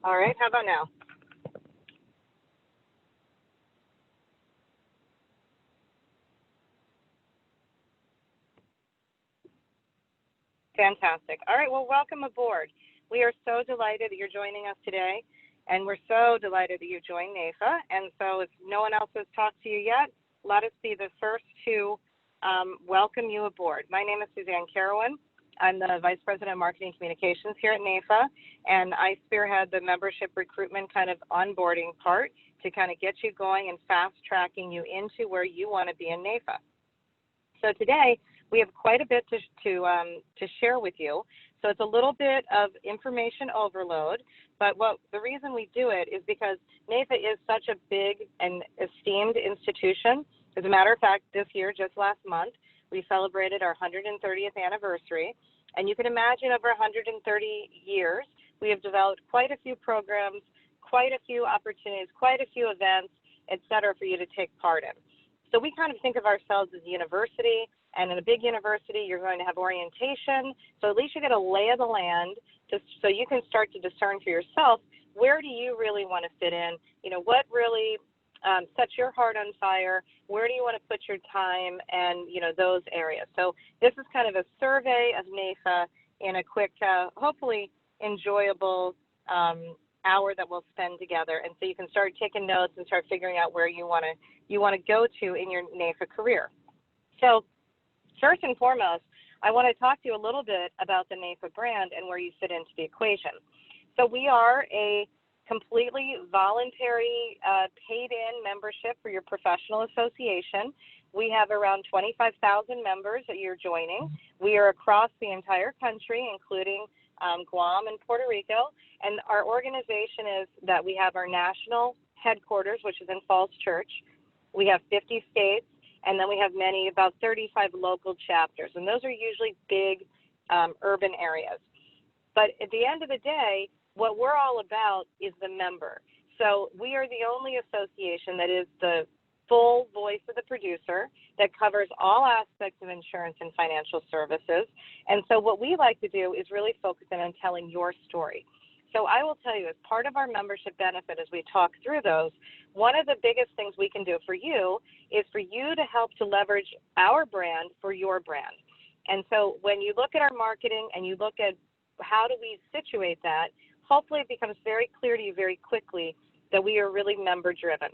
All right, how about now? Fantastic. All right, well, welcome aboard. We are so delighted that you're joining us today, and we're so delighted that you joined NAFA. And so, if no one else has talked to you yet, let us be the first to welcome you aboard. My name is Suzanne Carowin. I'm the Vice President of Marketing Communications here at NAFA, and I spearhead the membership recruitment kind of onboarding part to kind of get you going and fast tracking you into where you want to be in NAFA. So today we have quite a bit to share with you. So it's a little bit of information overload, but the reason we do it is because NAFA is such a big and esteemed institution. As a matter of fact, this year, just last month, we celebrated our 130th anniversary. And you can imagine over 130 years, we have developed quite a few programs, quite a few opportunities, quite a few events, et cetera, for you to take part in. So we kind of think of ourselves as a university, and in a big university, you're going to have orientation. So at least you get a lay of the land so you can start to discern for yourself, where do you really want to fit in? You know, what really sets your heart on fire? Where do you want to put your time, and, you know, those areas. So this is kind of a survey of NAFA in a quick, hopefully enjoyable hour that we'll spend together. And so you can start taking notes and start figuring out where you want to go to in your NAFA career. So first and foremost, I want to talk to you a little bit about the NAFA brand and where you fit into the equation. So we are a completely voluntary paid-in membership for your professional association. We have around 25,000 members that you're joining. We are across the entire country, including Guam and Puerto Rico. And our organization is that we have our national headquarters, which is in Falls Church. We have 50 states, and then we have about 35 local chapters. And those are usually big urban areas. But at the end of the day, what we're all about is the member. So we are the only association that is the full voice of the producer that covers all aspects of insurance and financial services. And so what we like to do is really focus in on telling your story. So I will tell you, as part of our membership benefit, as we talk through those, one of the biggest things we can do for you is for you to help to leverage our brand for your brand. And so when you look at our marketing and you look at how do we situate that, hopefully it becomes very clear to you very quickly that we are really member driven.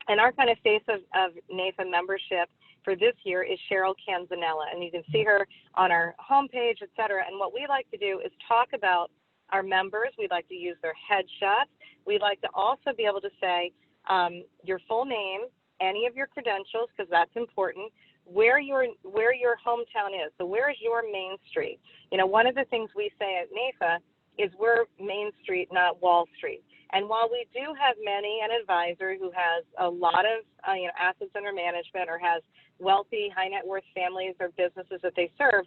And our kind of face of NAFA membership for this year is Cheryl Canzanella. And you can see her on our homepage, et cetera. And what we like to do is talk about our members. We like to use their headshots. We like to also be able to say your full name, any of your credentials, because that's important, where your hometown is. So where is your Main Street? You know, one of the things we say at NAFA is we're Main Street, not Wall Street. And while we do have an advisor who has a lot of assets under management or has wealthy, high net worth families or businesses that they serve,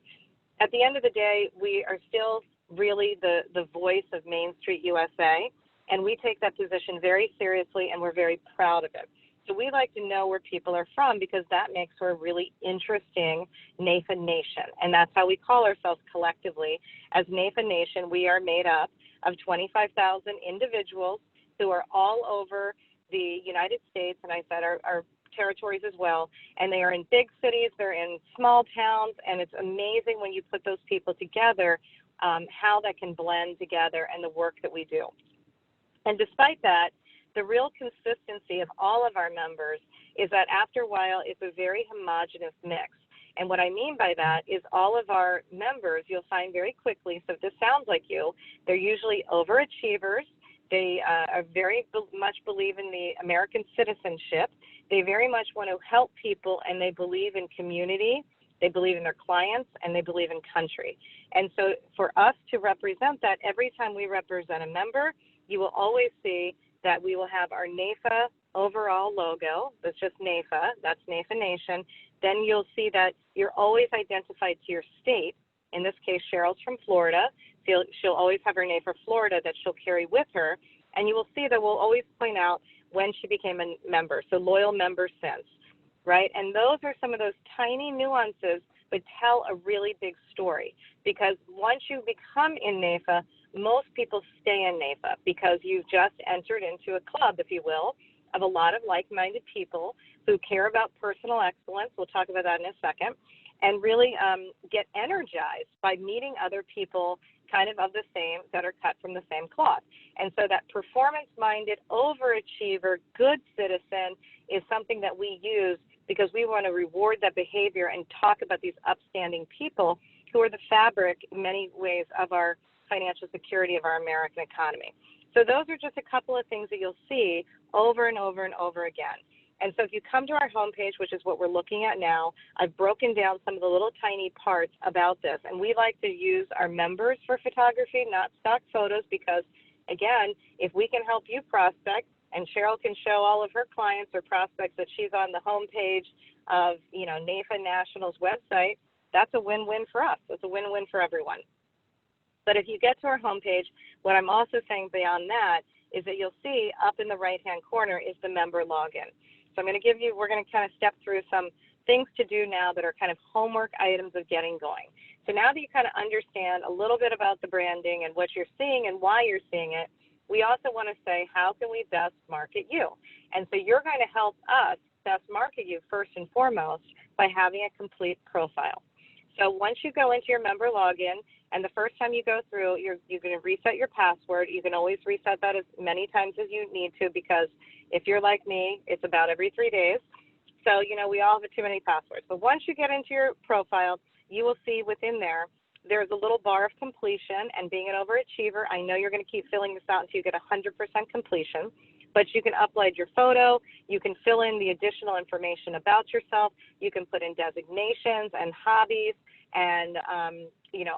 at the end of the day, we are still really the voice of Main Street USA, and we take that position very seriously, and we're very proud of it. So we like to know where people are from because that makes for a really interesting NAFA Nation. And that's how we call ourselves collectively. As NAFA Nation, we are made up of 25,000 individuals who are all over the United States, and I said our territories as well. And they are in big cities, they're in small towns, and it's amazing when you put those people together, how that can blend together and the work that we do. And despite that, the real consistency of all of our members is that after a while, it's a very homogenous mix. And what I mean by that is all of our members, you'll find very quickly, so if this sounds like you, they're usually overachievers. They are very much believe in the American citizenship. They very much want to help people, and they believe in community. They believe in their clients, and they believe in country. And so for us to represent that, every time we represent a member, you will always see that we will have our NAFA overall logo. That's just NAFA. That's NAFA Nation. Then you'll see that you're always identified to your state. In this case, Cheryl's from Florida. So she'll always have her NAFA Florida that she'll carry with her. And you will see that we'll always point out when she became a member. So loyal member since, right? And those are some of those tiny nuances, but tell a really big story. Because once you become in NAFA, most people stay in NAIFA because you've just entered into a club, if you will, of a lot of like-minded people who care about personal excellence. We'll talk about that in a second. And really get energized by meeting other people kind of the same, that are cut from the same cloth. And so that performance-minded, overachiever, good citizen is something that we use because we want to reward that behavior and talk about these upstanding people who are the fabric, in many ways, of our financial security of our American economy. So those are just a couple of things that you'll see over and over and over again. And so if you come to our homepage, which is what we're looking at now, I've broken down some of the little tiny parts about this. And we like to use our members for photography, not stock photos, because, again, if we can help you prospect, and Cheryl can show all of her clients or prospects that she's on the homepage of, NAIFA National's website, that's a win-win for us. It's a win-win for everyone. But if you get to our homepage, what I'm also saying beyond that is that you'll see up in the right-hand corner is the member login. So we're going to kind of step through some things to do now that are kind of homework items of getting going. So now that you kind of understand a little bit about the branding and what you're seeing and why you're seeing it, we also want to say, how can we best market you? And so you're going to help us best market you first and foremost by having a complete profile. So once you go into your member login, and the first time you go through, you're going to reset your password. You can always reset that as many times as you need to, because if you're like me, it's about every 3 days. So, we all have too many passwords. But once you get into your profile, you will see within there's a little bar of completion, and being an overachiever, I know you're going to keep filling this out until you get 100% completion. But you can upload your photo, you can fill in the additional information about yourself, you can put in designations and hobbies and,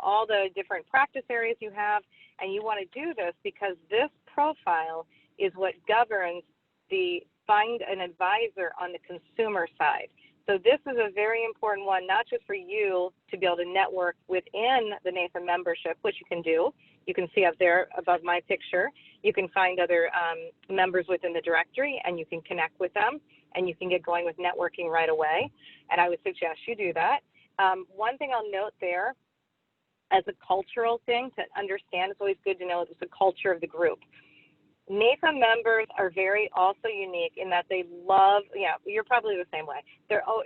all the different practice areas you have. And you want to do this because this profile is what governs the find an advisor on the consumer side. So this is a very important one, not just for you to be able to network within the NAIFA membership, which you can do. You can see up there above my picture. You can find other members within the directory, and you can connect with them, and you can get going with networking right away. And I would suggest you do that. One thing I'll note there, as a cultural thing to understand, it's always good to know it's the culture of the group. NAIFA members are very also unique in that they love, you're probably the same way.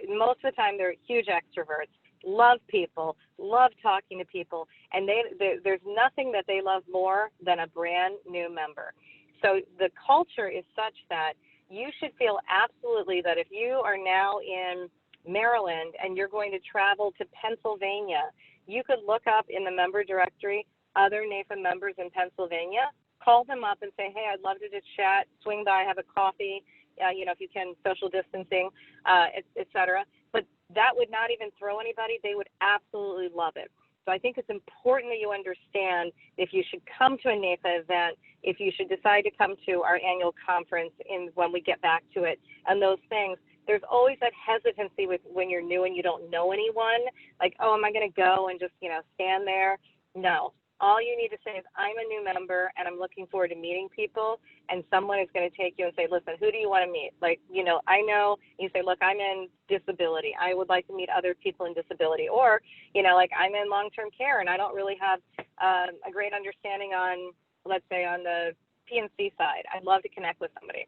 Most of the time they're huge extroverts, love people, love talking to people, and there's nothing that they love more than a brand new member. So the culture is such that you should feel absolutely that if you are now in Maryland and you're going to travel to Pennsylvania, you could look up in the member directory other NAIFA members in Pennsylvania, call them up and say, hey, I'd love to just chat, swing by, have a coffee, if you can, social distancing, et cetera. But that would not even throw anybody. They would absolutely love it. So I think it's important that you understand if you should come to a NAIFA event, if you should decide to come to our annual conference when we get back to it, and those things. There's always that hesitancy with when you're new and you don't know anyone, like, oh, am I going to go and just, stand there? No. All you need to say is, I'm a new member and I'm looking forward to meeting people, and someone is going to take you and say, listen, who do you want to meet? Like, I know, you say, look, I'm in disability. I would like to meet other people in disability. Or, like, I'm in long-term care and I don't really have a great understanding on, let's say, on the PNC side. I'd love to connect with somebody.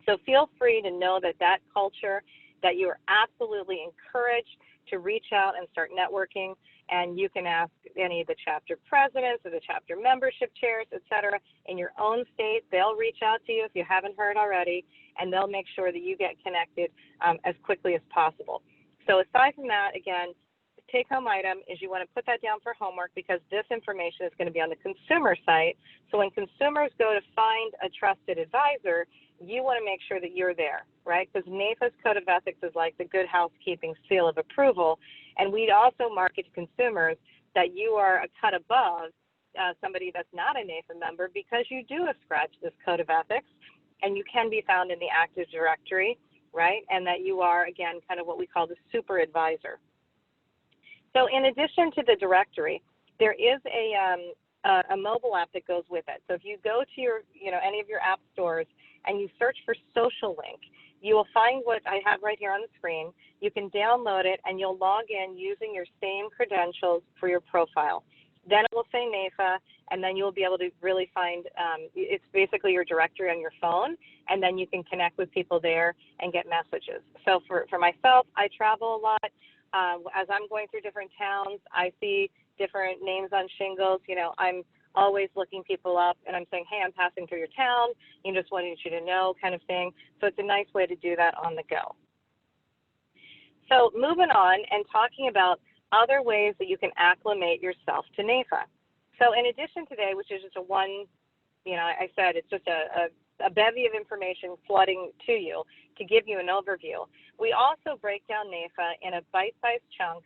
So feel free to know that culture, that you are absolutely encouraged to reach out and start networking, and you can ask any of the chapter presidents or the chapter membership chairs, et cetera, in your own state. They'll reach out to you if you haven't heard already, and they'll make sure that you get connected as quickly as possible. So aside from that, again, the take-home item is you want to put that down for homework, because this information is going to be on the consumer site. So when consumers go to find a trusted advisor, you want to make sure that you're there, right? Because NAIFA's Code of Ethics is like the good housekeeping seal of approval. And we'd also market to consumers that you are a cut above somebody that's not a NAIFA member, because you do ascribe to this Code of Ethics, and you can be found in the Active Directory, right? And that you are, again, kind of what we call the super advisor. So in addition to the directory, there is a mobile app that goes with it. So if you go to your, any of your app stores and you search for Social Link, you will find what I have right here on the screen. You can download it and you'll log in using your same credentials for your profile. then it will say NAIFA, and then you'll be able to really find, it's basically your directory on your phone, and then you can connect with people there and get messages. So for myself, I travel a lot. As I'm going through different towns, I see different names on shingles. You know, I'm always looking people up, and I'm saying, hey, I'm passing through your town, just wanted you to know, kind of thing. So it's a nice way to do that on the go. So moving on and talking about other ways that you can acclimate yourself to NAIFA. So in addition today, which is just I said it's just a bevy of information flooding to you to give you an overview. We also break down NAIFA in a bite-sized chunk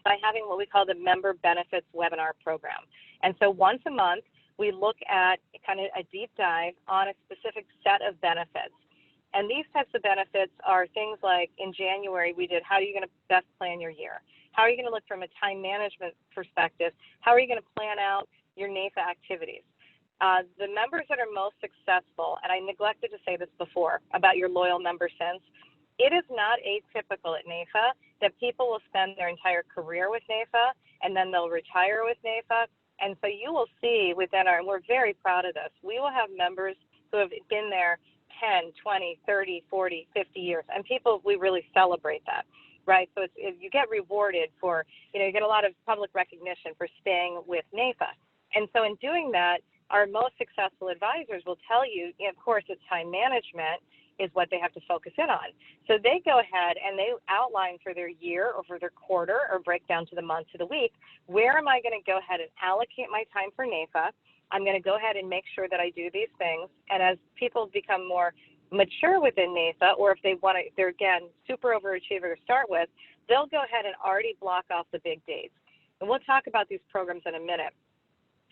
by having what we call the Member Benefits Webinar Program. And so once a month, we look at kind of a deep dive on a specific set of benefits. And these types of benefits are things like, in January, we did, how are you going to best plan your year? How are you going to look from a time management perspective? How are you going to plan out your NAIFA activities? The members that are most successful, and I neglected to say this before about your loyal member sense, it is not atypical at NAIFA that people will spend their entire career with NAIFA and then they'll retire with NAIFA. And so you will see within and we're very proud of this, we will have members who have been there 10, 20, 30, 40, 50 years. And we really celebrate that, right? So you get rewarded for, you get a lot of public recognition for staying with NAIFA. And so in doing that, our most successful advisors will tell you, of course, it's time management is what they have to focus in on. So they go ahead and they outline for their year or for their quarter or break down to the month, to the week, where am I going to go ahead and allocate my time for NAIFA? I'm going to go ahead and make sure that I do these things. And as people become more mature within NAIFA, or if they're again, super overachiever to start with, they'll go ahead and already block off the big dates. And we'll talk about these programs in a minute.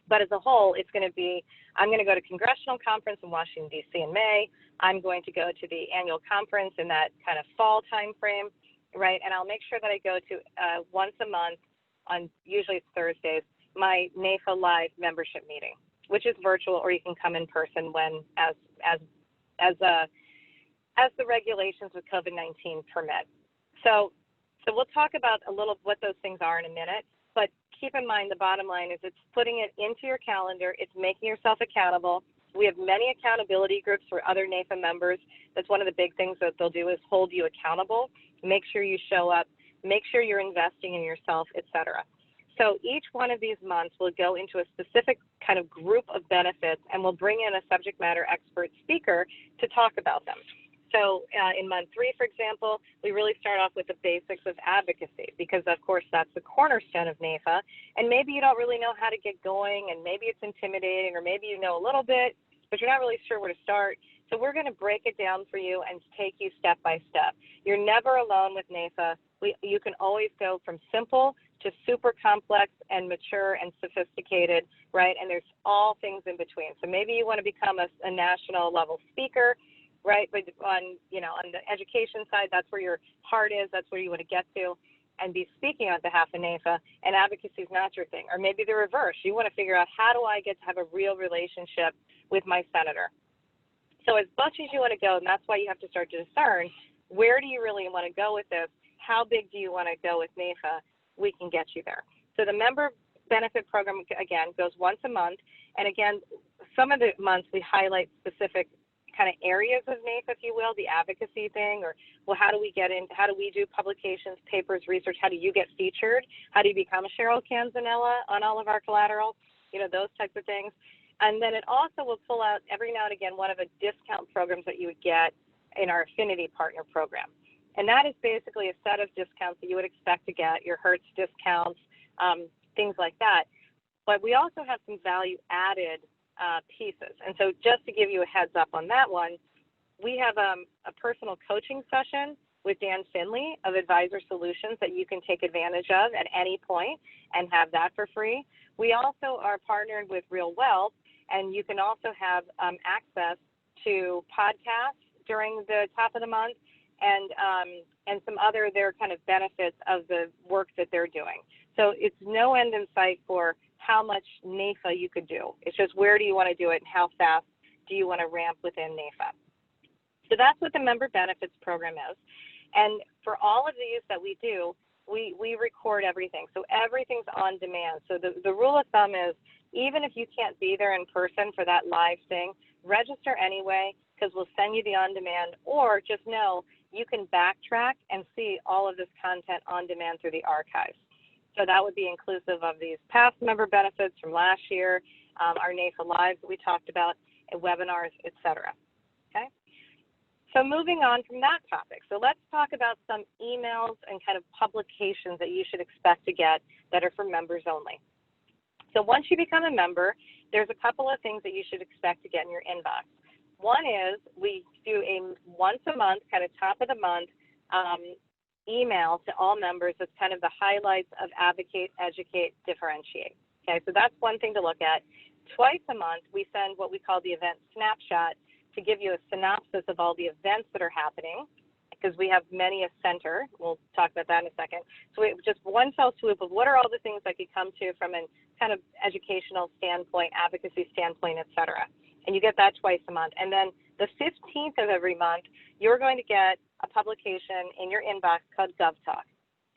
But as a whole, it's going to be, I'm going to go to Congressional Conference in Washington, D.C. in May. I'm going to go to the annual conference in that kind of fall time frame, right? And I'll make sure that I go to once a month on, usually it's Thursdays, my NAIFA Live membership meeting, which is virtual, or you can come in person when, as the regulations with COVID-19 permit. So we'll talk about a little what those things are in a minute. But keep in mind, the bottom line is it's putting it into your calendar. It's making yourself accountable. We have many accountability groups for other NAIFA members. That's one of the big things that they'll do is hold you accountable. Make sure you show up. Make sure you're investing in yourself, etc. So each one of these months will go into a specific kind of group of benefits, and we'll bring in a subject matter expert speaker to talk about them. So in month 3, for example, we really start off with the basics of advocacy because, of course, that's the cornerstone of NAIFA. And maybe you don't really know how to get going, and maybe it's intimidating, or maybe you know a little bit, but you're not really sure where to start. So we're going to break it down for you and take you step by step. You're never alone with NAIFA. You can always go from simple to super complex and mature and sophisticated, right? And there's all things in between. So maybe you want to become a national level speaker, right? But on the education side, that's where your heart is. That's where you want to get to and be speaking on behalf of NAIFA, and advocacy is not your thing. Or maybe the reverse. You want to figure out, how do I get to have a real relationship with my senator? So as much as you want to go, and that's why you have to start to discern, where do you really want to go with this? How big do you want to go with NAIFA? We can get you there. So the member benefit program, again, goes once a month. And again, some of the months we highlight specific kind of areas of NAIFA, if you will, the advocacy thing, or, well, how do we do publications, papers, research? How do you get featured? How do you become a Cheryl Canzanella on all of our collateral? Those types of things. And then it also will pull out every now and again one of the discount programs that you would get in our Affinity Partner Program. And that is basically a set of discounts that you would expect to get, your Hertz discounts, things like that. But we also have some value-added pieces. And so just to give you a heads up on that one, we have a personal coaching session with Dan Finley of Advisor Solutions that you can take advantage of at any point and have that for free. We also are partnered with Real Wealth, and you can also have access to podcasts during the top of the month and some other their kind of benefits of the work that they're doing. So it's no end in sight for how much NAIFA you could do. It's just, where do you want to do it and how fast do you want to ramp within NAIFA? So that's what the member benefits program is. And for all of these that we do, we record everything. So everything's on demand. So the rule of thumb is even if you can't be there in person for that live thing, register anyway because we'll send you the on demand, or just know you can backtrack and see all of this content on demand through the archives. So that would be inclusive of these past member benefits from last year, our NAIFA Lives that we talked about, webinars, etc. Okay? So moving on from that topic, so let's talk about some emails and kind of publications that you should expect to get that are for members only. So once you become a member, there's a couple of things that you should expect to get in your inbox. One is we do a once a month, kind of top of the month, email to all members that's kind of the highlights of Advocate, Educate, Differentiate. Okay, so that's one thing to look at. Twice a month, we send what we call the event snapshot to give you a synopsis of all the events that are happening, because we have many a center. We'll talk about that in a second. So we have just one fell swoop of what are all the things that could come to from a kind of educational standpoint, advocacy standpoint, et cetera. And you get that twice a month. And then the 15th of every month, you're going to get a publication in your inbox called GovTalk.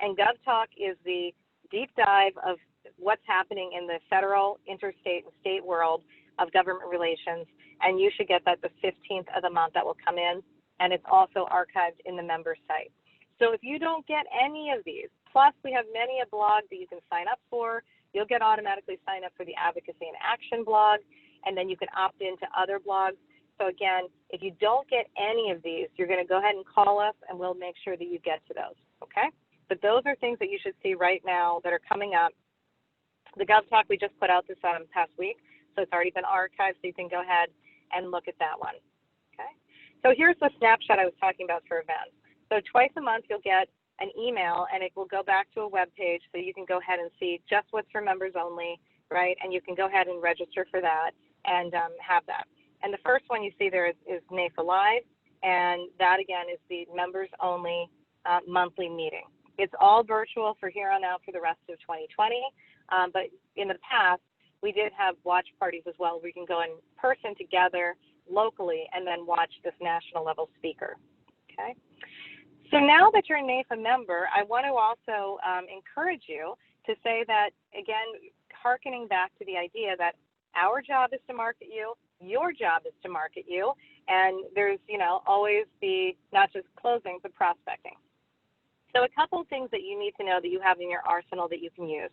And GovTalk is the deep dive of what's happening in the federal, interstate, and state world of government relations. And you should get that the 15th of the month that will come in. And it's also archived in the member site. So if you don't get any of these, plus we have many a blog that you can sign up for. You'll get automatically signed up for the Advocacy and Action blog, and then you can opt into other blogs. So again, if you don't get any of these, you're going to go ahead and call us, and we'll make sure that you get to those, okay? But those are things that you should see right now that are coming up. The GovTalk we just put out this past week, so it's already been archived, so you can go ahead and look at that one, okay? So here's the snapshot I was talking about for events. So twice a month, you'll get an email, and it will go back to a web page, so you can go ahead and see just what's for members only, right? And you can go ahead and register for that and have that. And the first one you see there is NAIFA Live, and that, again, is the members-only monthly meeting. It's all virtual for here on out for the rest of 2020, but in the past, we did have watch parties as well. We can go in person together locally and then watch this national level speaker, okay? So now that you're a NAIFA member, I want to also encourage you to say that, again, hearkening back to the idea that our job is to market you, your job is to market you, and there's, always the, not just closing, but prospecting. So a couple of things that you need to know that you have in your arsenal that you can use.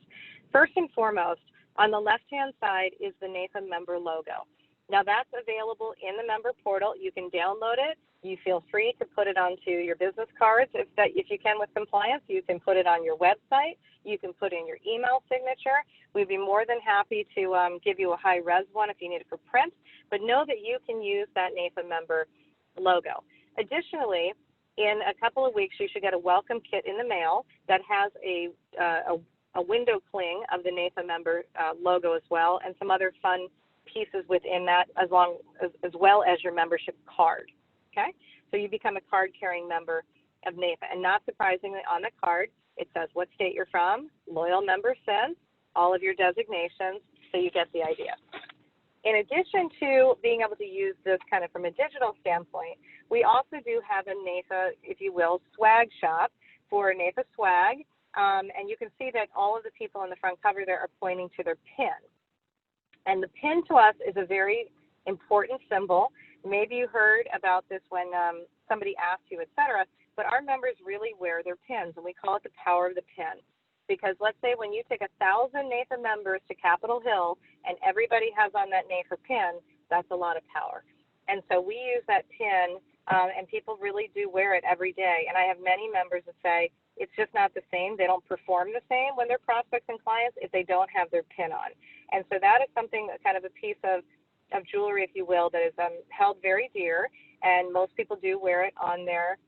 First and foremost, on the left-hand side is the NAIFA member logo. Now that's available in the member portal. You can download it. You feel free to put it onto your business cards. If you can with compliance, you can put it on your website. You can put in your email signature. We'd be more than happy to give you a high-res one if you need it for print, but know that you can use that NAIFA member logo. Additionally, in a couple of weeks, you should get a welcome kit in the mail that has a window cling of the NAIFA member logo as well, and some other fun pieces within that as well as your membership card, okay? So you become a card-carrying member of NAIFA, and not surprisingly, on the card, it says what state you're from, loyal member since, all of your designations, so you get the idea. In addition to being able to use this kind of from a digital standpoint, we also do have a NAIFA, if you will, swag shop for NAIFA swag, and you can see that all of the people on the front cover there are pointing to their pin. And the pin to us is a very important symbol. Maybe you heard about this when somebody asked you, et cetera, but our members really wear their pins, and we call it the power of the pin. Because let's say when you take 1,000 NAIFA members to Capitol Hill and everybody has on that NAIFA pin, that's a lot of power. And so we use that pin, and people really do wear it every day. And I have many members that say it's just not the same. They don't perform the same when they're prospects and clients if they don't have their pin on. And so that is something, kind of a piece of jewelry, if you will, that is held very dear. And most people do wear it on their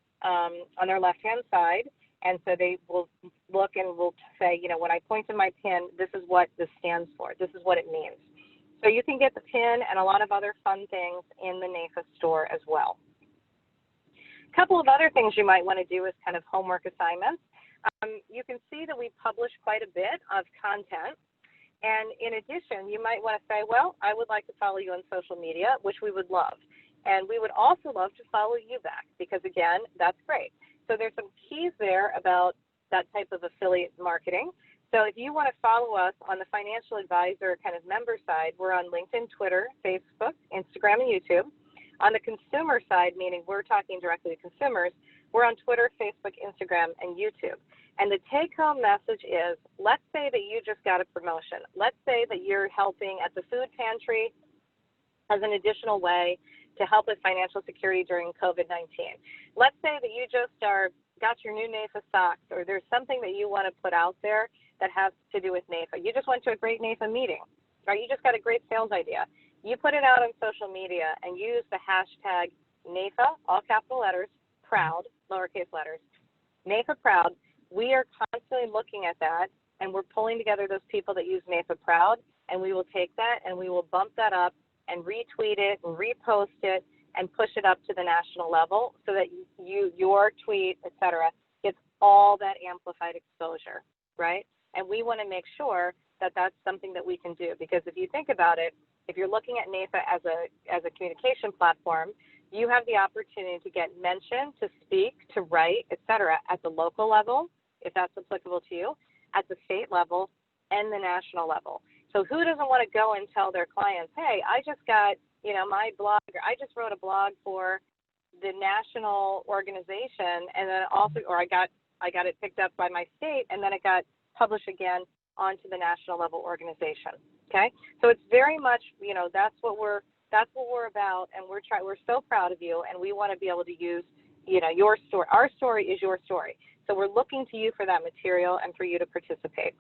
left-hand side. And so they will look and will say, when I point to my pin, this is what this stands for. This is what it means. So you can get the pin and a lot of other fun things in the NAIFA store as well. A couple of other things you might want to do as kind of homework assignments. You can see that we publish quite a bit of content. And in addition, you might want to say, well, I would like to follow you on social media, which we would love. And we would also love to follow you back because, again, that's great. So there's some keys there about that type of affiliate marketing. So if you want to follow us on the financial advisor kind of member side, we're on LinkedIn, Twitter, Facebook, Instagram, and YouTube. On the consumer side, meaning we're talking directly to consumers, we're on Twitter, Facebook, Instagram, and YouTube. And the take-home message is, let's say that you just got a promotion. Let's say that you're helping at the food pantry as an additional way to help with financial security during COVID-19. Let's say that you just got your new NAIFA socks, or there's something that you want to put out there that has to do with NAIFA. You just went to a great NAIFA meeting, or you just got a great sales idea. You put it out on social media and use the hashtag NAIFA, all capital letters, proud, lowercase letters, NAIFA proud. We are constantly looking at that, and we're pulling together those people that use NAIFA proud, and we will take that and we will bump that up and retweet it and repost it and push it up to the national level so that your tweet, etc., gets all that amplified exposure, right? And we want to make sure that that's something that we can do, because if you think about it, if you're looking at NAIFA as a communication platform, you have the opportunity to get mentioned, to speak, to write, etc., at the local level, if that's applicable to you, at the state level, and the national level. So who doesn't want to go and tell their clients, hey, I just got, my blog, or I just wrote a blog for the national organization, and then also, or I got it picked up by my state, and then it got published again onto the national level organization. Okay, so it's very much, that's what we're about, and we're so proud of you, and we want to be able to use, your story. Our story is your story. So we're looking to you for that material and for you to participate.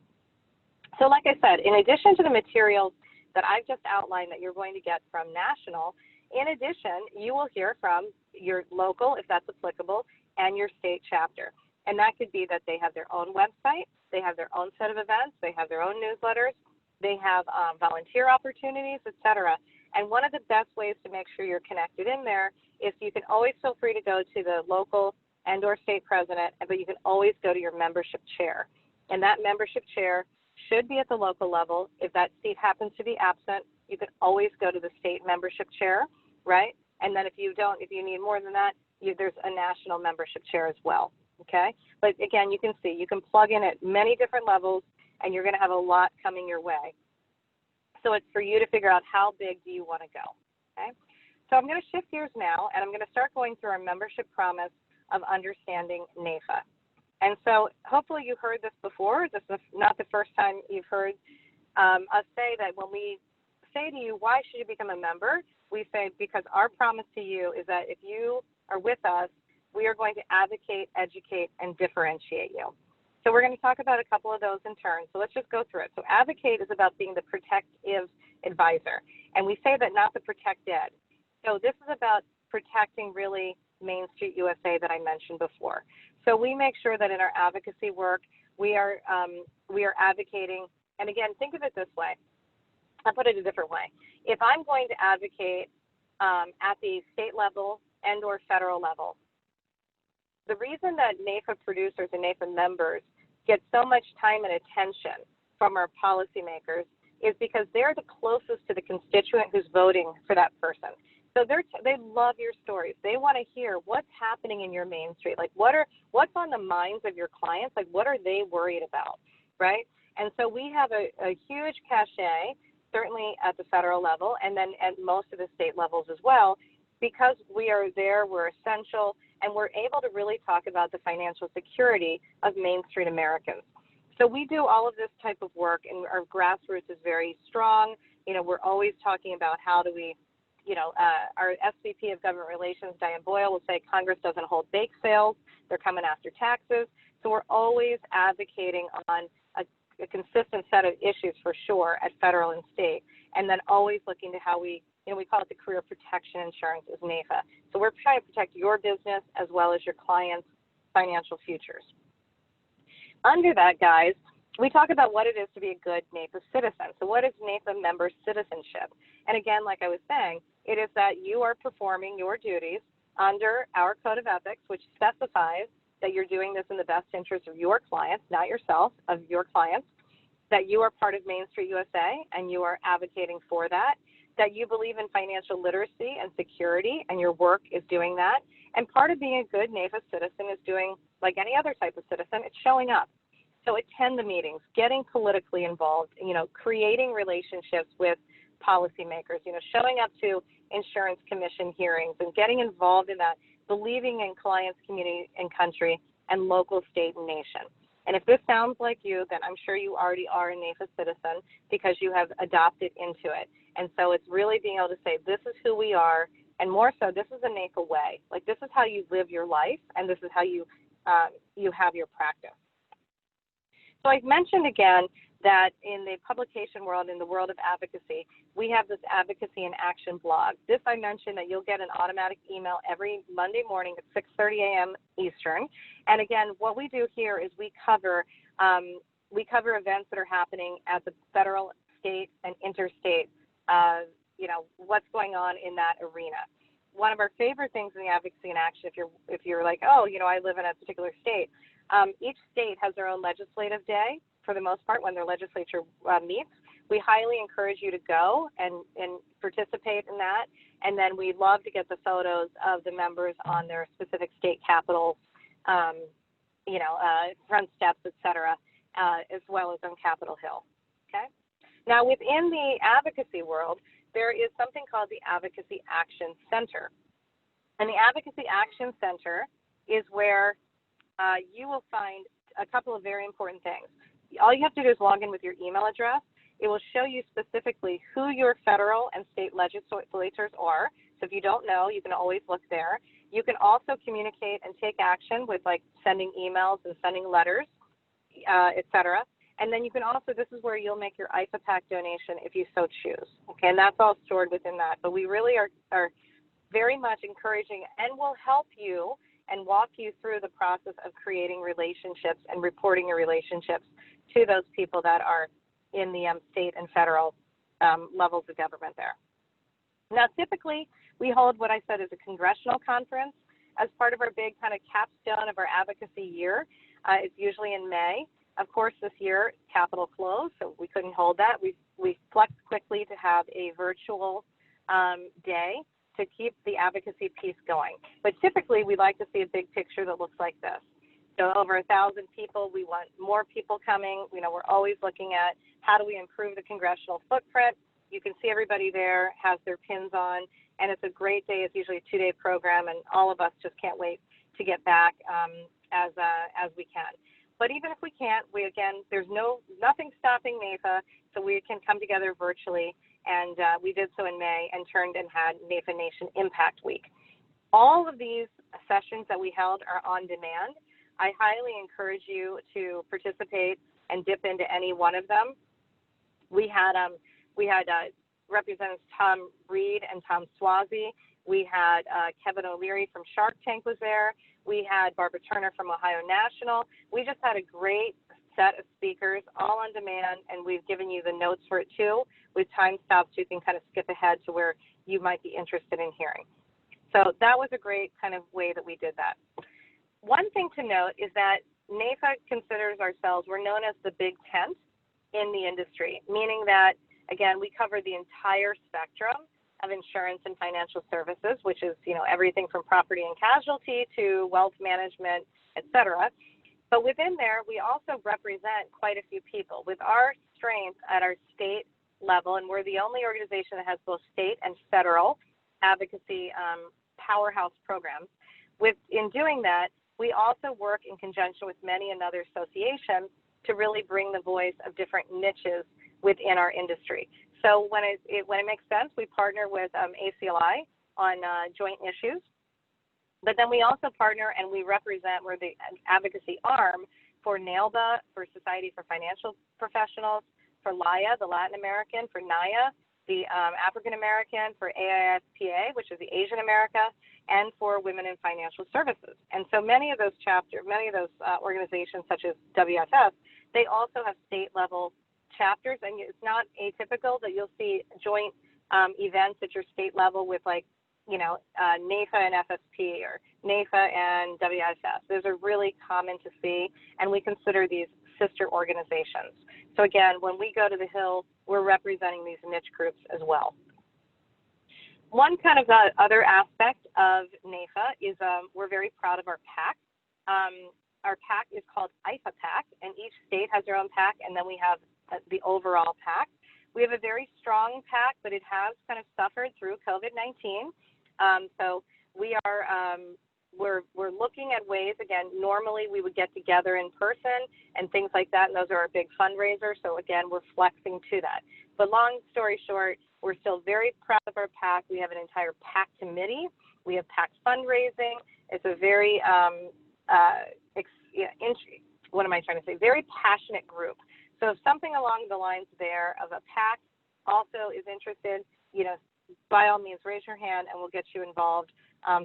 So like I said, in addition to the materials that I've just outlined that you're going to get from national, in addition, you will hear from your local, if that's applicable, and your state chapter. And that could be that they have their own website, they have their own set of events, they have their own newsletters, they have volunteer opportunities, etc. And one of the best ways to make sure you're connected in there is you can always feel free to go to the local and or state president, but you can always go to your membership chair. And that membership chair should be at the local level. If that seat happens to be absent, you can always go to the state membership chair, right? And then if you need more than that, there's a national membership chair as well, okay? But again, you can see, you can plug in at many different levels, and you're going to have a lot coming your way. So it's for you to figure out how big do you want to go, okay? So I'm going to shift gears now, and I'm going to start going through our membership promise of understanding NAIFA. And so hopefully you heard this before. This is not the first time you've heard us say that when we say to you, why should you become a member? We say, because our promise to you is that if you are with us, we are going to advocate, educate, and differentiate you. So we're going to talk about a couple of those in turn. So let's just go through it. So advocate is about being the protective advisor. And we say that, not the protected. So this is about protecting really Main Street USA that I mentioned before. So we make sure that in our advocacy work, we are advocating. And again, think of it this way. I'll put it a different way. If I'm going to advocate at the state level and or federal level, the reason that NAIFA producers and NAIFA members get so much time and attention from our policymakers is because they're the closest to the constituent who's voting for that person. So they love your stories. They want to hear what's happening in your Main Street. Like what's on the minds of your clients? Like what are they worried about, right? And so we have a huge cachet, certainly at the federal level, and then at most of the state levels as well, because we are there, we're essential, and we're able to really talk about the financial security of Main Street Americans. So we do all of this type of work, and our grassroots is very strong. We're always talking about how do we, our SVP of Government Relations, Diane Boyle, will say Congress doesn't hold bake sales. They're coming after taxes. So we're always advocating on a consistent set of issues for sure at federal and state, and then always looking to how we call it the career protection insurance as NAIFA. So we're trying to protect your business as well as your clients' financial futures. Under that, guys, we talk about what it is to be a good NAIFA citizen. So what is NAIFA member citizenship? And again, like I was saying, it is that you are performing your duties under our code of ethics, which specifies that you're doing this in the best interest of your clients, not yourself, of your clients, that you are part of Main Street USA and you are advocating for that you believe in financial literacy and security and your work is doing that, And part of being a good NAIFA citizen is doing like any other type of citizen, it's showing up. So attend the meetings, getting politically involved, creating relationships with policymakers, showing up to insurance commission hearings and getting involved in that, believing in clients, community, and country, and local, state, and nation. And if this sounds like you, then I'm sure you already are a NAIFA citizen because you have adopted into it. And so it's really being able to say, this is who we are, and more so, this is a NAIFA way. Like, this is how you live your life, and this is how you have your practice. So I've mentioned again that in the publication world, in the world of advocacy, we have this Advocacy in Action blog. This I mentioned that you'll get an automatic email every Monday morning at 6:30 a.m. Eastern. And again, what we do here is we cover events that are happening at the federal, state, and interstate, what's going on in that arena. One of our favorite things in the Advocacy in Action, if you're like, oh, I live in a particular state, each state has their own legislative day, for the most part, when their legislature meets. We highly encourage you to go and participate in that. And then we love to get the photos of the members on their specific state capitals, front steps, et cetera, as well as on Capitol Hill. Okay. Now, within the advocacy world, there is something called the Advocacy Action Center. And the Advocacy Action Center is where you will find a couple of very important things. All you have to do is log in with your email address. It will show you specifically who your federal and state legislators are. So if you don't know, you can always look there. You can also communicate and take action with like sending emails and sending letters, et cetera. And then you can also, this is where you'll make your IFAPAC donation if you so choose. Okay, and that's all stored within that. But we really are very much encouraging and will help you and walk you through the process of creating relationships and reporting your relationships to those people that are in the state and federal levels of government there. Now, typically, we hold what I said is a congressional conference as part of our big kind of capstone of our advocacy year. It's usually in May. Of course, this year, Capitol closed, so we couldn't hold that. We flexed quickly to have a virtual day to keep the advocacy piece going. But typically, we like to see a big picture that looks like this. So over 1,000 people, we want more people coming. We're always looking at how do we improve the congressional footprint. You can see everybody there has their pins on, and it's a great day. It's usually a 2-day program, and all of us just can't wait to get back as we can. But even if we can't, there's nothing stopping NAIFA, so we can come together virtually, and we did so in May and turned and had NAIFA Nation Impact Week. All of these sessions that we held are on demand. I highly encourage you to participate and dip into any one of them. We had Representatives Tom Reed and Tom Suozzi. We had Kevin O'Leary from Shark Tank was there. We had Barbara Turner from Ohio National. We just had a great set of speakers, all on demand, and we've given you the notes for it too, with time stops so you can kind of skip ahead to where you might be interested in hearing. So that was a great kind of way that we did that. One thing to note is that NAIFA considers ourselves, we're known as the big tent in the industry, meaning that, again, we cover the entire spectrum of insurance and financial services, which is, everything from property and casualty to wealth management, et cetera. But within there, we also represent quite a few people. With our strength at our state level, and we're the only organization that has both state and federal advocacy powerhouse programs. In doing that, we also work in conjunction with many another associations to really bring the voice of different niches within our industry. So when it makes sense, we partner with ACLI on joint issues. But then we also partner and we represent, we're the advocacy arm for NAILBA, for Society for Financial Professionals, for LAIA, the Latin American, for NAIA, the African American, for AISPA, which is the Asian America, and for Women in Financial Services. And so many of those organizations, such as WFS, they also have state-level chapters, and it's not atypical that you'll see joint events at your state level with NAIFA and FSP or NAIFA and WFS. Those are really common to see, and we consider these sister organizations. So again, when we go to the Hill, we're representing these niche groups as well. One kind of other aspect of NAIFA is we're very proud of our PAC. Our PAC is called IFA PAC, and each state has their own PAC, and then we have the overall PAC. We have a very strong PAC, but it has kind of suffered through COVID-19. So we are we're looking at ways. Again, normally we would get together in person and things like that, and those are our big fundraisers. So again, we're flexing to that. But long story short, we're still very proud of our PAC. We have an entire PAC committee. We have PAC fundraising. It's a very what am I trying to say? Very passionate group. So if something along the lines there of a PAC also is interested, by all means, raise your hand and we'll get you involved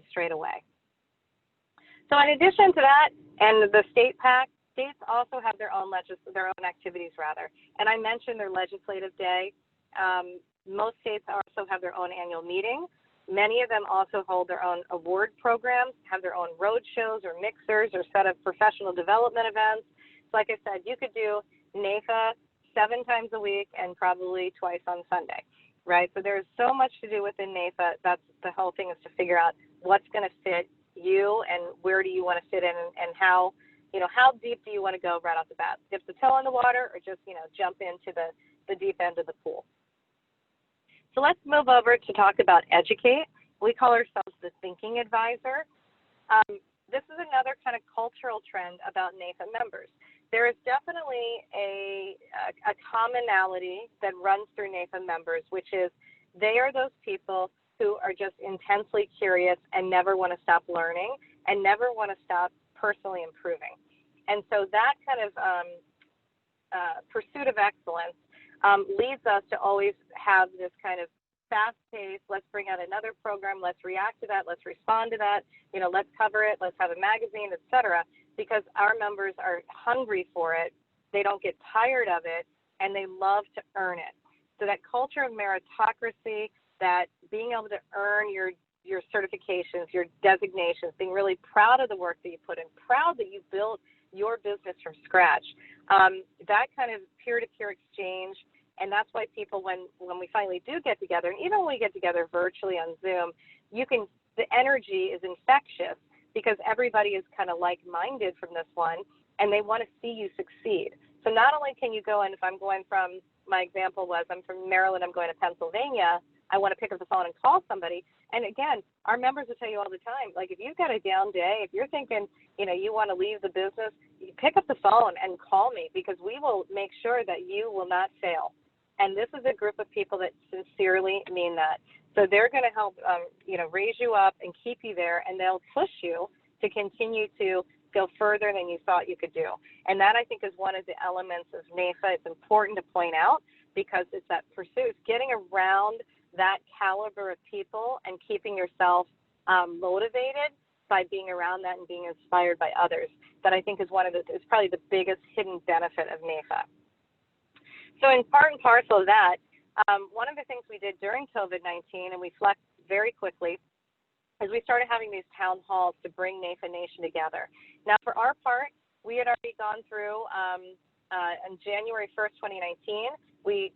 straight away. So in addition to that, and the state PAC, states also have their own activities rather. And I mentioned their legislative day. Most states also have their own annual meeting. Many of them also hold their own award programs, have their own road shows or mixers or set of professional development events. So like I said, you could do NAIFA 7 times a week and probably twice on Sunday, right? So there's so much to do within NAIFA. That's the whole thing, is to figure out what's going to fit you and where do you want to fit in, and how deep do you want to go right off the bat? Dip the toe in the water, or just, jump into the deep end of the pool. So let's move over to talk about educate. We call ourselves the thinking advisor. This is another kind of cultural trend about NAIFA members. There is definitely a commonality that runs through NAIFA members, which is they are those people who are just intensely curious and never want to stop learning and never want to stop personally improving. And so that kind of pursuit of excellence leads us to always have this kind of fast pace. Let's bring out another program. Let's react to that. Let's respond to that. Let's cover it. Let's have a magazine, etc. Because our members are hungry for it. They don't get tired of it, and they love to earn it. So that culture of meritocracy, that being able to earn your certifications, your designations, being really proud of the work that you put in, proud that you built your business from scratch, that kind of peer-to-peer exchange. And that's why people, when we finally do get together, and even when we get together virtually on Zoom, the energy is infectious because everybody is kind of like-minded from this one, and they want to see you succeed. So not only can you go in, if I'm going from, my example was, I'm from Maryland, I'm going to Pennsylvania, I want to pick up the phone and call somebody. And again, our members will tell you all the time, like, if you've got a down day, if you're thinking, you want to leave the business, you pick up the phone and call me, because we will make sure that you will not fail. And this is a group of people that sincerely mean that. So they're going to help, raise you up and keep you there, and they'll push you to continue to go further than you thought you could do. And that, I think, is one of the elements of NAIFA. It's important to point out, because it's that pursuit, it's getting around that caliber of people and keeping yourself motivated by being around that and being inspired by others. That, I think, is it's probably the biggest hidden benefit of NAIFA. So in part and parcel of that, one of the things we did during COVID-19, and we flexed very quickly, is we started having these town halls to bring NAIFA Nation together. Now, for our part, we had already gone through, on January 1st, 2019, we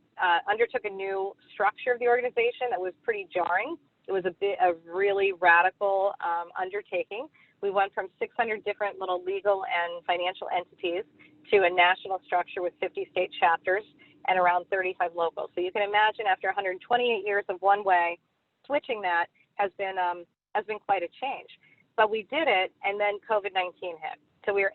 undertook a new structure of the organization that was pretty jarring. It was a really radical undertaking. We went from 600 different little legal and financial entities to a national structure with 50 state chapters and around 35 locals. So you can imagine, after 128 years of one way, switching that has been quite a change. But we did it, and then COVID-19 hit. So we were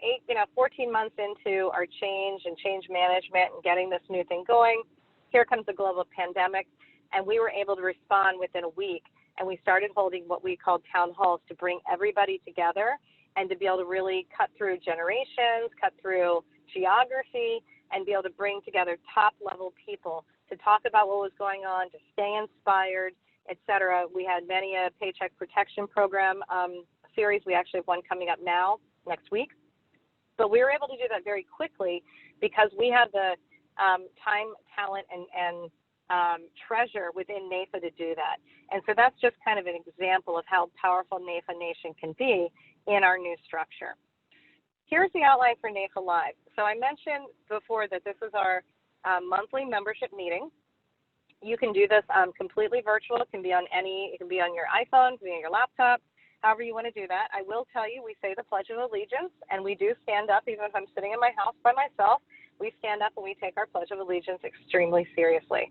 14 months into our change management and getting this new thing going. Here comes the global pandemic, and we were able to respond within a week. And we started holding what we called town halls to bring everybody together and to be able to really cut through generations, cut through geography, and be able to bring together top-level people to talk about what was going on, to stay inspired, etc. We had many a Paycheck Protection Program series. We actually have one coming up now, next week. But we were able to do that very quickly because we had the time, talent, and treasure within NAIFA to do that. And so that's just kind of an example of how powerful NAIFA Nation can be in our new structure. Here's the outline for NAIFA Live. So I mentioned before that this is our monthly membership meeting. You can do this completely virtual. It can be on your iPhone, it can be on your laptop, however you want to do that. I will tell you, we say the Pledge of Allegiance, and we do stand up, even if I'm sitting in my house by myself. We stand up and we take our Pledge of Allegiance extremely seriously.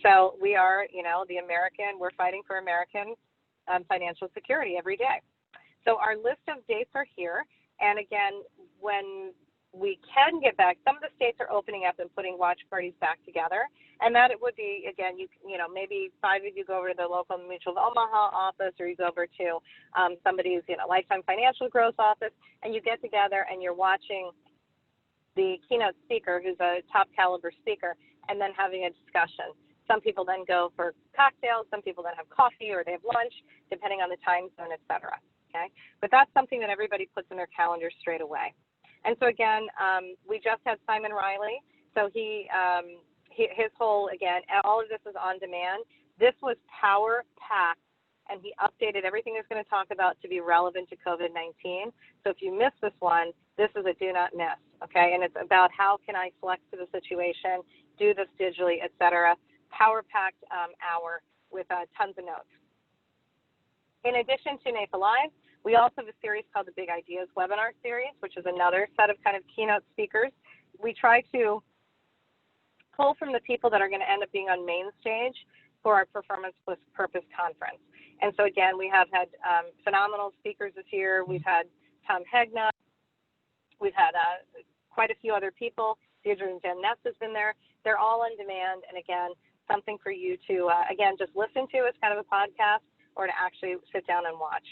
So we are, the American, we're fighting for American financial security every day. So our list of dates are here. And again, when we can get back, some of the states are opening up and putting watch parties back together. And that it would be, again, maybe 5 of you go over to the local Mutual of Omaha office, or you go over to somebody's, Lifetime Financial Growth office, and you get together and you're watching the keynote speaker, who's a top caliber speaker, and then having a discussion. Some people then go for cocktails, some people then have coffee, or they have lunch, depending on the time zone, et cetera. Okay? But that's something that everybody puts in their calendar straight away. And so again, we just had Simon Riley. So his whole, again, all of this is on demand. This was power packed, and he updated everything he's going to talk about to be relevant to COVID-19. So if you miss this one, this is a do not miss, okay? And it's about how can I flex to the situation, do this digitally, et cetera. Power packed hour with tons of notes. In addition to NAIFA Live, we also have a series called the Big Ideas Webinar Series, which is another set of kind of keynote speakers. We try to pull from the people that are going to end up being on main stage for our Performance Plus Purpose Conference. And so again, we have had phenomenal speakers this year. We've had Tom Hegna. We've had quite a few other people. Deirdre Van Ness has been there. They're all on demand. And again, something for you to, again, just listen to as kind of a podcast, or to actually sit down and watch.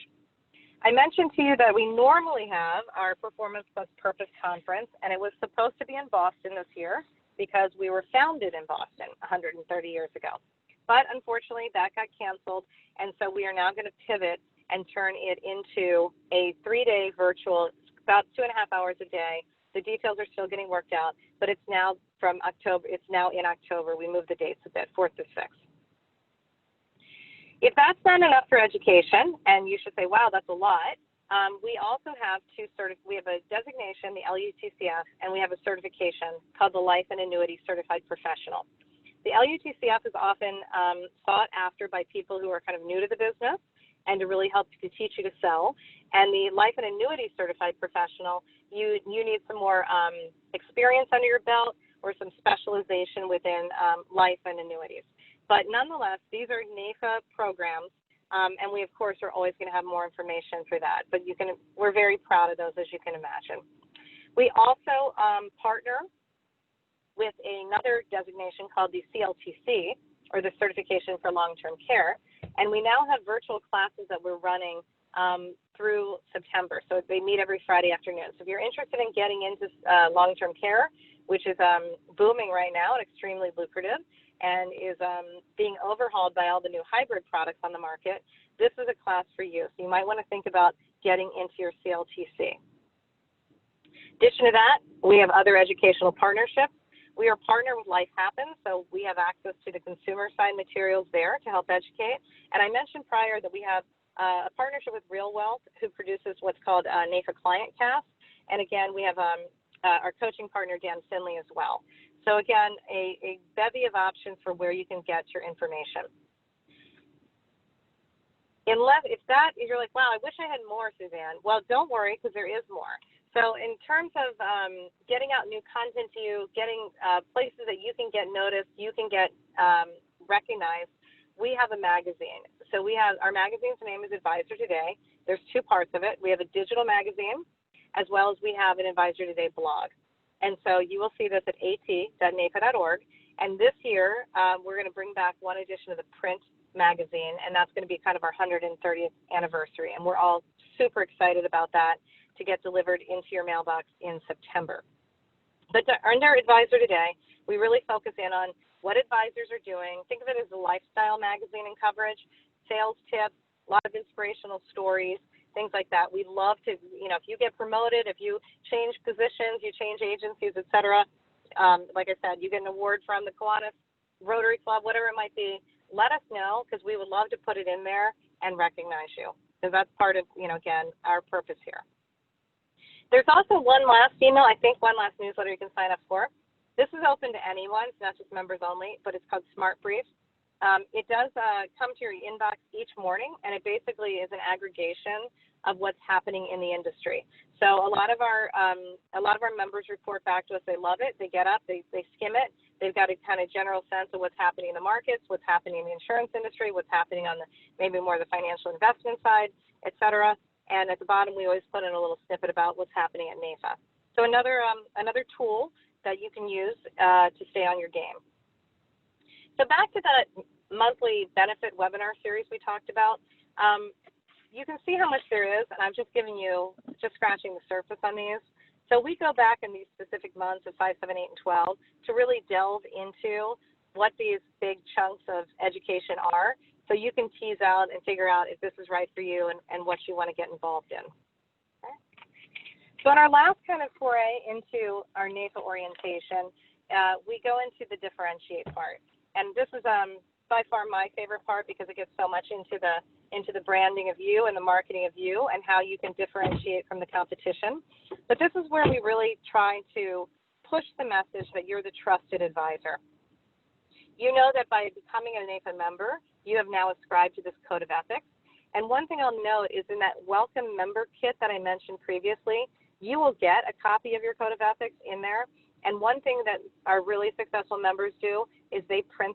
I mentioned to you that we normally have our Performance Plus Purpose Conference, and it was supposed to be in Boston this year because we were founded in Boston 130 years ago. But unfortunately, that got canceled, and so we are now going to pivot and turn it into a 3-day virtual, about 2.5 hours a day. The details are still getting worked out, but it's now from October. It's now in October. We moved the dates a bit, 4th to 6th. If that's not enough for education, and you should say, wow, that's a lot, we also have we have a designation, the LUTCF, and we have a certification called the Life and Annuity Certified Professional. The LUTCF is often sought after by people who are kind of new to the business and to really help to teach you to sell. And the Life and Annuity Certified Professional, you need some more experience under your belt or some specialization within life and annuities. But nonetheless, these are NAIFA programs, and we, of course, are always going to have more information for that. But we're very proud of those, as you can imagine. We also partner with another designation called the CLTC, or the Certification for Long-Term Care, and we now have virtual classes that we're running through September. So they meet every Friday afternoon. So if you're interested in getting into long-term care, which is booming right now and extremely lucrative, and is being overhauled by all the new hybrid products on the market, this is a class for you. So you might want to think about getting into your CLTC. In addition to that, we have other educational partnerships. We are partnered with Life Happens, so we have access to the consumer side materials there to help educate. And I mentioned prior that we have a partnership with Real Wealth, who produces what's called NAIFA Client Cast. And again, we have our coaching partner, Dan Finley, as well. So again, a bevy of options for where you can get your information. If you're like, wow, I wish I had more, Suzanne. Well, don't worry, because there is more. So in terms of getting out new content to you, getting places that you can get noticed, you can get recognized, we have a magazine. So our magazine's name is Advisor Today. There's 2 parts of it. We have a digital magazine, as well as we have an Advisor Today blog. And so you will see this at at.naifa.org. And this year, we're going to bring back one edition of the print magazine, and that's going to be kind of our 130th anniversary. And we're all super excited about that to get delivered into your mailbox in September. But under Advisor Today, we really focus in on what advisors are doing. Think of it as a lifestyle magazine and coverage, sales tips, a lot of inspirational stories, things like that. We love to, if you get promoted, if you change positions, you change agencies, et cetera, like I said, you get an award from the Kiwanis Rotary Club, whatever it might be, let us know, because we would love to put it in there and recognize you, because that's part of, again, our purpose here. There's also one last newsletter you can sign up for. This is open to anyone. It's not just members only, but it's called Smart Briefs. It does come to your inbox each morning, and it basically is an aggregation of what's happening in the industry. So a lot of our members report back to us. They love it. They get up, they skim it. They've got a kind of general sense of what's happening in the markets, what's happening in the insurance industry, what's happening on the maybe more the financial investment side, et cetera. And at the bottom, we always put in a little snippet about what's happening at NAIFA. So another tool that you can use to stay on your game. So back to that monthly benefit webinar series we talked about. You can see how much there is, and I'm just giving you, just scratching the surface on these. So we go back in these specific months of 5, 7, 8, and 12 to really delve into what these big chunks of education are, so you can tease out and figure out if this is right for you and what you want to get involved in. Okay. So in our last kind of foray into our NAIFA orientation, we go into the differentiate part. And this is by far my favorite part because it gets so much into the branding of you and the marketing of you and how you can differentiate from the competition. But this is where we really try to push the message that you're the trusted advisor. You know that by becoming a NAIFA member, you have now ascribed to this code of ethics. And one thing I'll note is in that welcome member kit that I mentioned previously, you will get a copy of your code of ethics in there. And one thing that our really successful members do is they frame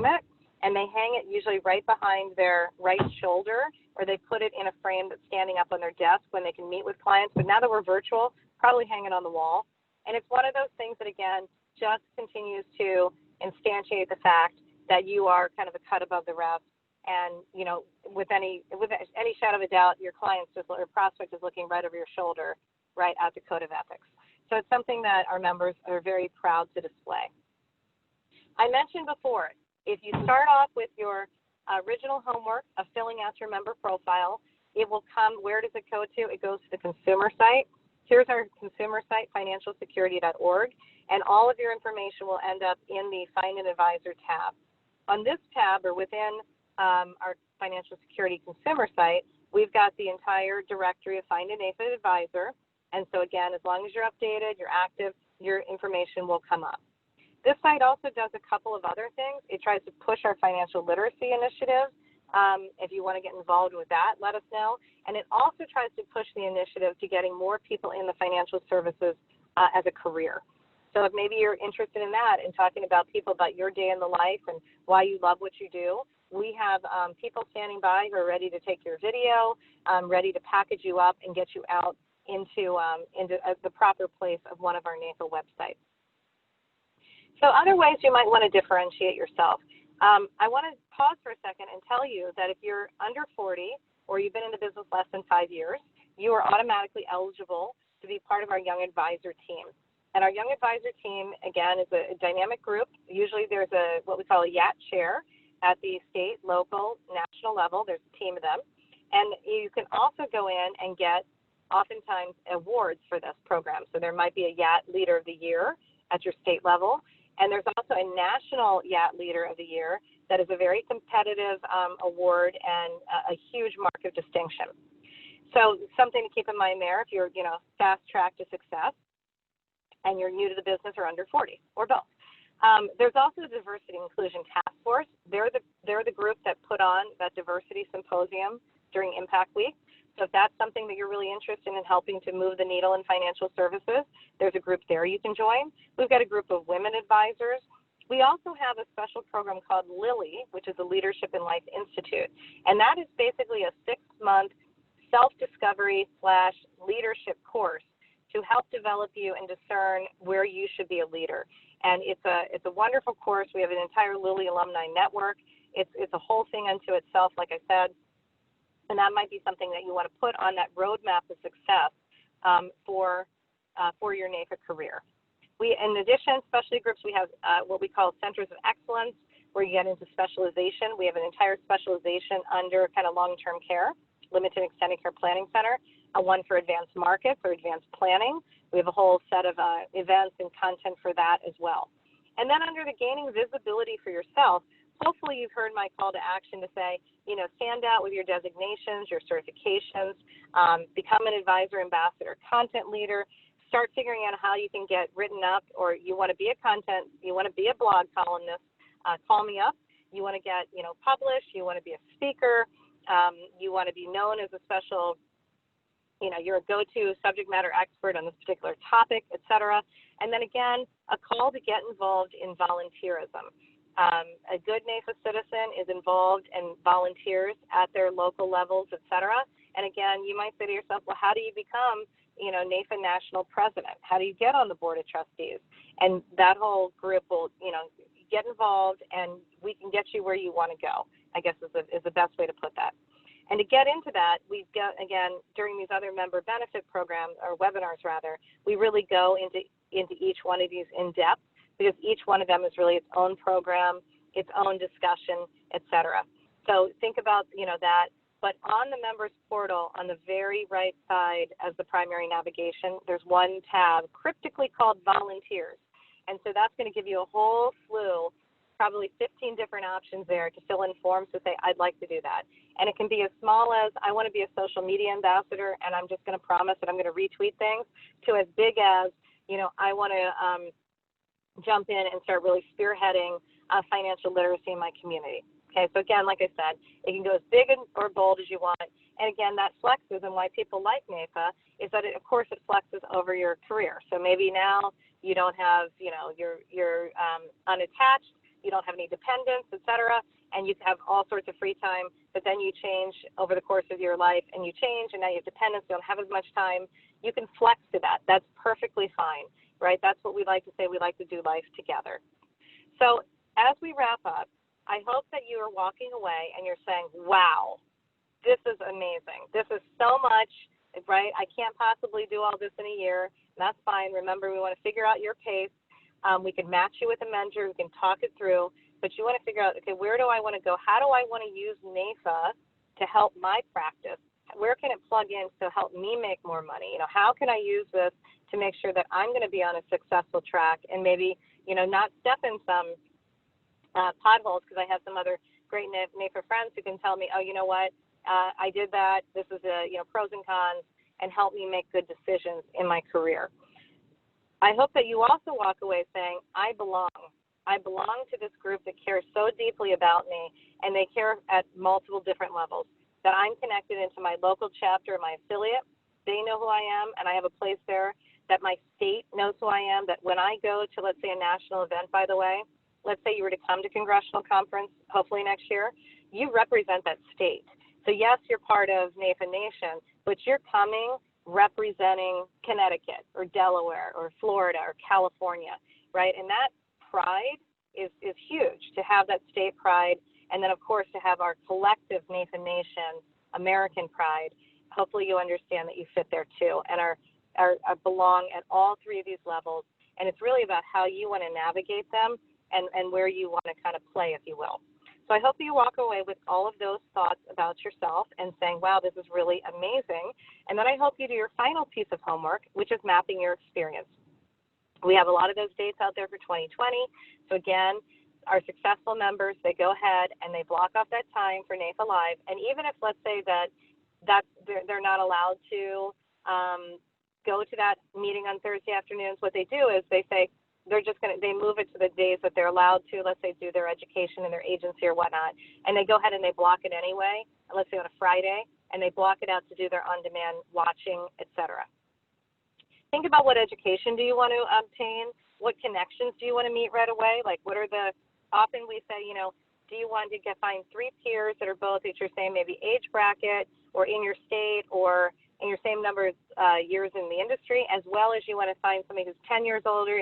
it, and they hang it usually right behind their right shoulder, or they put it in a frame that's standing up on their desk when they can meet with clients. But now that we're virtual, probably hang it on the wall. And it's one of those things that, again, just continues to instantiate the fact that you are kind of a cut above the rest. And, you know, with any shadow of a doubt, your prospect is looking right over your shoulder, right at the code of ethics. So it's something that our members are very proud to display. I mentioned before, if you start off with your original homework of filling out your member profile, it will come, where does it go to? It goes to the consumer site. Here's our consumer site, financialsecurity.org, and all of your information will end up in the Find an Advisor tab. On this tab, or within our Financial Security consumer site, we've got the entire directory of Find a NAIFA Advisor. And so again, as long as you're updated, you're active, your information will come up. This site also does a couple of other things. It tries to push our financial literacy initiative. If you want to get involved with that, let us know. And it also tries to push the initiative to getting more people in the financial services as a career. So if maybe you're interested in that and talking about people about your day in the life and why you love what you do, we have people standing by who are ready to take your video, ready to package you up and get you out into the proper place of one of our NAIFA websites. So other ways you might want to differentiate yourself. I want to pause for a second and tell you that if you're under 40 or you've been in the business less than 5 years, you are automatically eligible to be part of our Young Advisor team. And our Young Advisor team, again, is a dynamic group. Usually there's what we call a YAT chair at the state, local, national level. There's a team of them. And you can also go in and get oftentimes awards for this program. So there might be a YAT Leader of the Year at your state level. And there's also a National YAT Leader of the Year that is a very competitive award and a huge mark of distinction. So something to keep in mind there if you're, fast track to success and you're new to the business or under 40 or both. There's also the Diversity Inclusion Task Force. They're the group that put on that diversity symposium during Impact Week. So if that's something that you're really interested in helping to move the needle in financial services, there's a group there you can join. We've got a group of women advisors. We also have a special program called Lily, which is a Leadership in Life Institute. And that is basically a 6-month self-discovery / leadership course to help develop you and discern where you should be a leader. And it's a wonderful course. We have an entire Lily alumni network. It's a whole thing unto itself, like I said. And that might be something that you want to put on that roadmap of success for your NAIFA career. In addition, specialty groups, we have what we call centers of excellence, where you get into specialization. We have an entire specialization under kind of long-term care, limited and extended care planning center, one for advanced markets or advanced planning. We have a whole set of events and content for that as well. And then under the gaining visibility for yourself, hopefully you've heard my call to action to say, stand out with your designations, your certifications, become an advisor, ambassador, content leader, start figuring out how you can get written up, or you want to be a blog columnist, call me up You want to get, published. You want to be a speaker. You want to be known as a special, you're a go-to subject matter expert on this particular topic, et cetera. And then again, a call to get involved in volunteerism. A good NAIFA citizen is involved and volunteers at their local levels, et cetera. And again, you might say to yourself, well, how do you become, NAIFA national president? How do you get on the board of trustees? And that whole group will, get involved, and we can get you where you want to go, I guess is the best way to put that. And to get into that, we've got, again, during these other member benefit programs, or webinars rather, we really go into each one of these in depth, because each one of them is really its own program, its own discussion, et cetera. So think about, that. But on the members portal, on the very right side as the primary navigation, there's one tab cryptically called volunteers. And so that's going to give you a whole slew, probably 15 different options there to fill in forms to say, I'd like to do that. And it can be as small as, I want to be a social media ambassador, and I'm just going to promise that I'm going to retweet things, to as big as, I want to jump in and start really spearheading financial literacy in my community. Okay, so again, like I said, it can go as big or bold as you want. And again, that flexes, and why people like NAIFA is that, of course, it flexes over your career. So maybe now you don't have, you're unattached, you don't have any dependents, et cetera, and you have all sorts of free time, but then you change over the course of your life, and you change, and now you have dependents, you don't have as much time. You can flex to that. That's perfectly fine, right? That's what we like to say. We like to do life together. So as we wrap up, I hope that you are walking away and you're saying, wow, this is amazing. This is so much, right? I can't possibly do all this in a year. And that's fine. Remember, we want to figure out your pace. We can match you with a mentor. We can talk it through. But you want to figure out, okay, where do I want to go? How do I want to use NAIFA to help my practice? Where can it plug in to help me make more money? How can I use this to make sure that I'm going to be on a successful track and maybe, not step in some potholes, because I have some other great NAIFA friends who can tell me, oh, you know what, I did that. This is pros and cons, and help me make good decisions in my career. I hope that you also walk away saying, I belong. I belong to this group that cares so deeply about me, and they care at multiple different levels, that I'm connected into my local chapter, my affiliate. They know who I am, and I have a place there, that my state knows who I am, that when I go to, let's say, a national event, by the way, let's say you were to come to Congressional Conference, hopefully next year, you represent that state. So yes, you're part of NAIFA Nation, but you're coming representing Connecticut or Delaware or Florida or California, right? And that pride is huge, to have that state pride, and then of course to have our collective NAIFA Nation American pride. Hopefully you understand that you fit there too, and are belong at all three of these levels. And it's really about how you want to navigate them and where you want to kind of play, if you will. So I hope you walk away with all of those thoughts about yourself and saying, wow, this is really amazing. And then I hope you do your final piece of homework, which is mapping your experience. We have a lot of those dates out there for 2020. So again, our successful members, they go ahead and they block off that time for NAIFA Live. And even if, let's say that they're not allowed to go to that meeting on Thursday afternoons, what they do is they say, they move it to the days that they're allowed to, let's say, do their education in their agency or whatnot, and they go ahead and they block it anyway, let's say on a Friday, and they block it out to do their on-demand watching, etc. Think about what education do you want to obtain? What connections do you want to meet right away? Like, often we say, do you want to find 3 peers that are both at your same maybe age bracket or in your state or in your same number of years in the industry, as well as you want to find somebody who's 10 years older,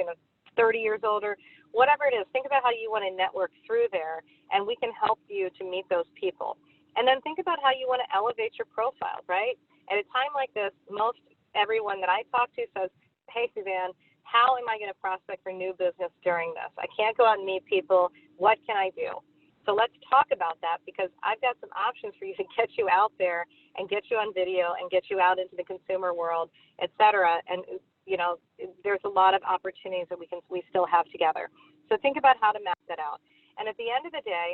30 years older, whatever it is. Think about how you want to network through there, and we can help you to meet those people. And then think about how you want to elevate your profile, right? At a time like this, most everyone that I talk to says, hey, Suzanne, how am I going to prospect for new business during this? I can't go out and meet people. What can I do? So let's talk about that, because I've got some options for you to get you out there and get you on video and get you out into the consumer world, et cetera. And there's a lot of opportunities that we still have together. So think about how to map that out. And at the end of the day,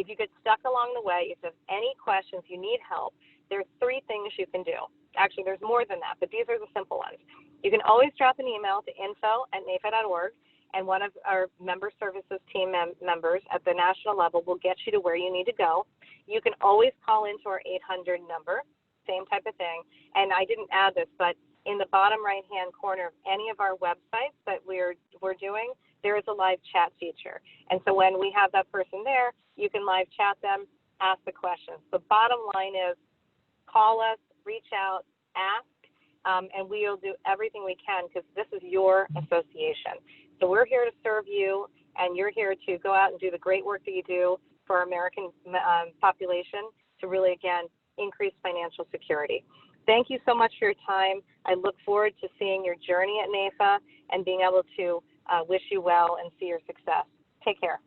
if you get stuck along the way, if there's any questions, you need help, there's 3 things you can do. Actually, there's more than that, but these are the simple ones. You can always drop an email to info@naifa.org. and one of our member services team members at the national level will get you to where you need to go. You can always call into our 800 number, same type of thing. And I didn't add this, but in the bottom right-hand corner of any of our websites that we're doing, there is a live chat feature. And so when we have that person there, you can live chat them, ask the questions. The bottom line is call us, reach out, ask, and we'll do everything we can because this is your association. So we're here to serve you, and you're here to go out and do the great work that you do for our American population to really, again, increase financial security. Thank you so much for your time. I look forward to seeing your journey at NAIFA and being able to wish you well and see your success. Take care.